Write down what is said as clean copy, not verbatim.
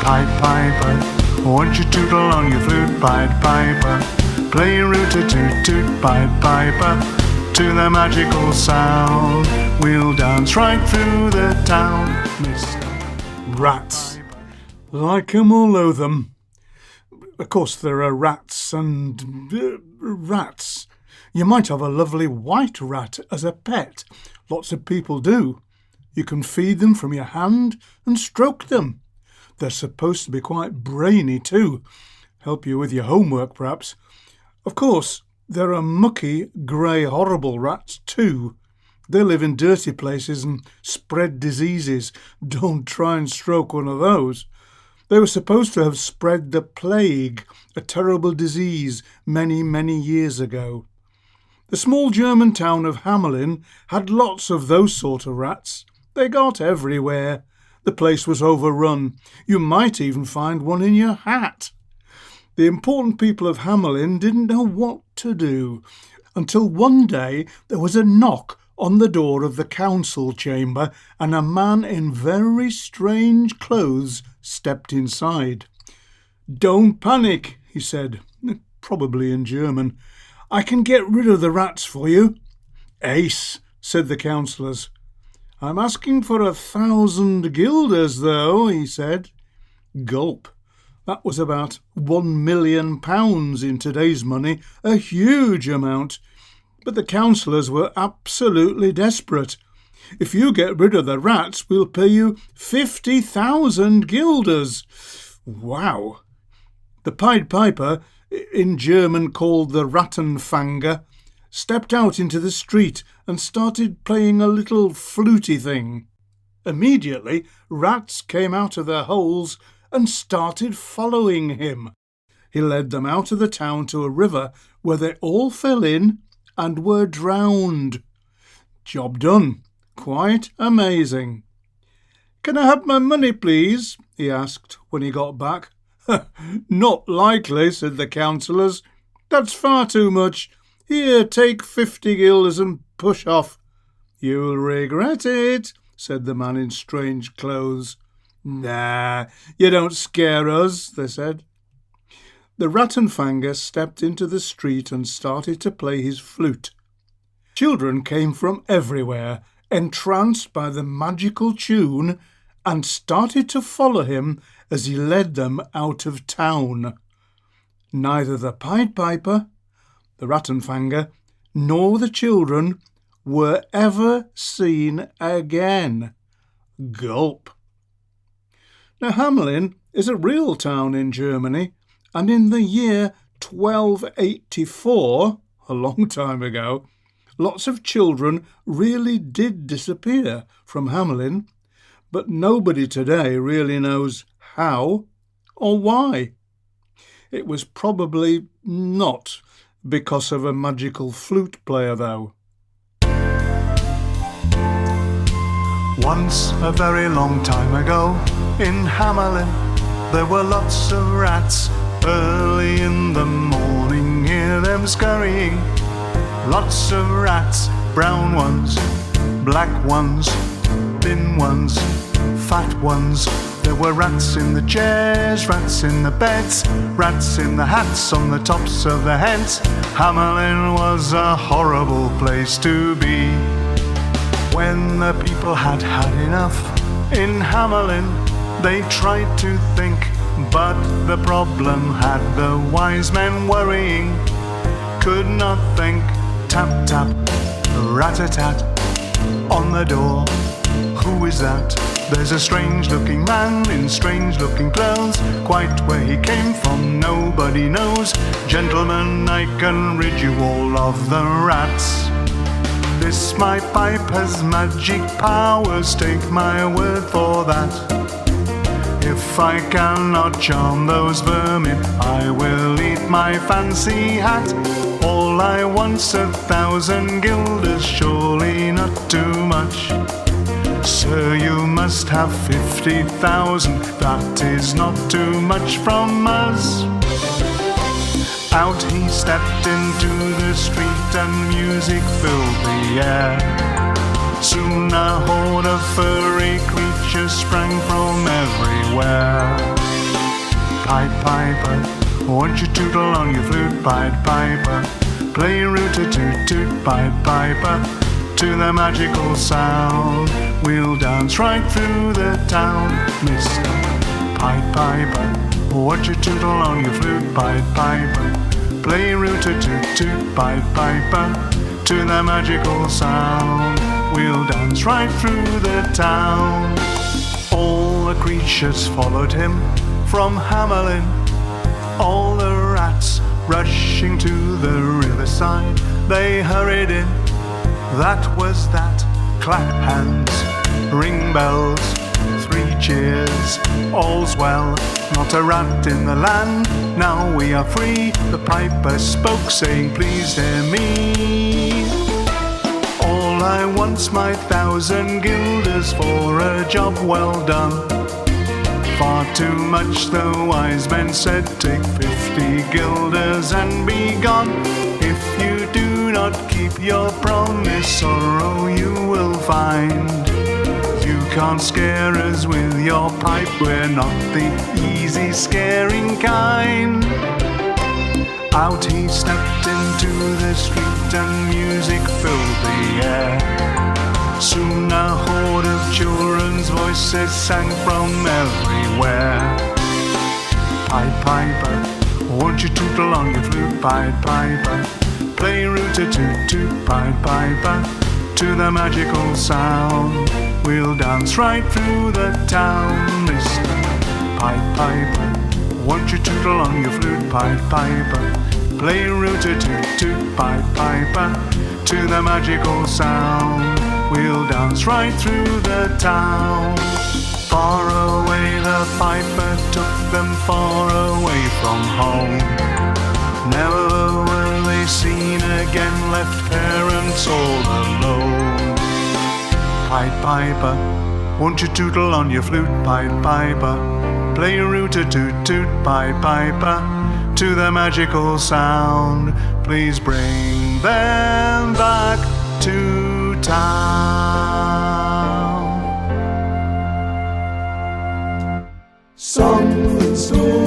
Pied Piper, won't you tootle on your flute, Pied Piper? Play root-a-toot-toot, Pied Piper, to the magical sound. We'll dance right through the town, Mr. Rats. Like 'em or loathe 'em. Of course there are rats and rats. You might have a lovely white rat as a pet. Lots of people do. You can feed them from your hand and stroke them. They're supposed to be quite brainy too. Help you with your homework perhaps. Of course, there are mucky, grey, horrible rats too. They live in dirty places and spread diseases. Don't try and stroke one of those. They were supposed to have spread the plague, a terrible disease, many, many years ago. The small German town of Hamelin had lots of those sort of rats. They got everywhere. The place was overrun. You might even find one in your hat. The important people of Hamelin didn't know what to do, until one day there was a knock on the door of the council chamber and a man in very strange clothes stepped inside. "Don't panic," he said, probably in German. "I can get rid of the rats for you." "Ace," said the councillors. "I'm asking for 1,000 guilders, though," he said. Gulp. That was about £1 million in today's money, a huge amount. But the councillors were absolutely desperate. "If you get rid of the rats, we'll pay you 50,000 guilders. Wow! The Pied Piper, in German called the Rattenfänger, stepped out into the street and started playing a little flutey thing. Immediately, rats came out of their holes and started following him. He led them out of the town to a river where they all fell in and were drowned. Job done. Quite amazing. "Can I have my money, please?" he asked when he got back. "Not likely," said the councillors. "That's far too much. Here, take 50 guilders and push off." "You'll regret it," said the man in strange clothes. "Nah, you don't scare us," they said. The Rattenfänger stepped into the street and started to play his flute. Children came from everywhere, entranced by the magical tune, and started to follow him as he led them out of town. Neither the Pied Piper, the Rattenfänger, nor the children were ever seen again. Gulp. Now, Hamelin is a real town in Germany, and in the year 1284, a long time ago, lots of children really did disappear from Hamelin, but nobody today really knows how or why. It was probably not because of a magical flute player, though. Once, a very long time ago, in Hamelin, there were lots of rats. Early in the morning, hear them scurrying. Lots of rats, brown ones, black ones, thin ones, fat ones. There were rats in the chairs, rats in the beds, rats in the hats on the tops of the heads. Hamelin was a horrible place to be. When the people had had enough in Hamelin, they tried to think, but the problem had the wise men worrying. Could not think. Tap, tap, rat-a-tat, on the door. Who is that? There's a strange-looking man in strange-looking clothes. Quite where he came from, nobody knows. Gentlemen, I can rid you all of the rats. This my pipe has magic powers, take my word for that. If I cannot charm those vermin, I will eat my fancy hat. All I want's 1,000 guilders, surely not too much. Sir, you must have 50,000, that is not too much from us. Out he stepped into the street and music filled the air. Soon a horde of furry creatures sprang from everywhere. Pied Piper, won't you tootle on your flute, Pied Piper? Play root-a-toot-toot, Pied Piper, to the magical sound. We'll dance right through the town, Mr. Pied Piper, won't you tootle on your flute, Pied Piper? Play root-a-toot-toot, Pied Piper, to the magical sound. We'll dance right through the town. All the creatures followed him from Hamelin, all the rats rushing to the riverside. They hurried in, that was that. Clap hands, ring bells, 3 cheers, all's well. Not a rat in the land, now we are free. The piper spoke, saying, please hear me. All I want's my 1,000 guilders for a job well done. Far too much, the wise men said, take 50 guilders and be gone. If you do not keep your promise, sorrow you will find. You can't scare us with your pipe, we're not the easy scaring kind. Out he stepped into the street and music filled the air. Soon a horde of children's voices sang from everywhere. Pied Piper, won't you tootle on your flute, Pied Piper? Play root-a-toot-toot, Pied Piper, to the magical sound. We'll dance right through the town, Mr. Pied Piper, won't you tootle on your flute, Pied Piper? Play root-a-toot-toot, Pied Piper, to the magical sound. We'll dance right through the town. Far away the piper took them, far away from home. Never were they seen again, left parents all alone. Pied Piper, won't you tootle on your flute, Pied Piper? Play root-a-toot-toot, Pied Piper, to the magical sound. Please bring them back to town. Song and story.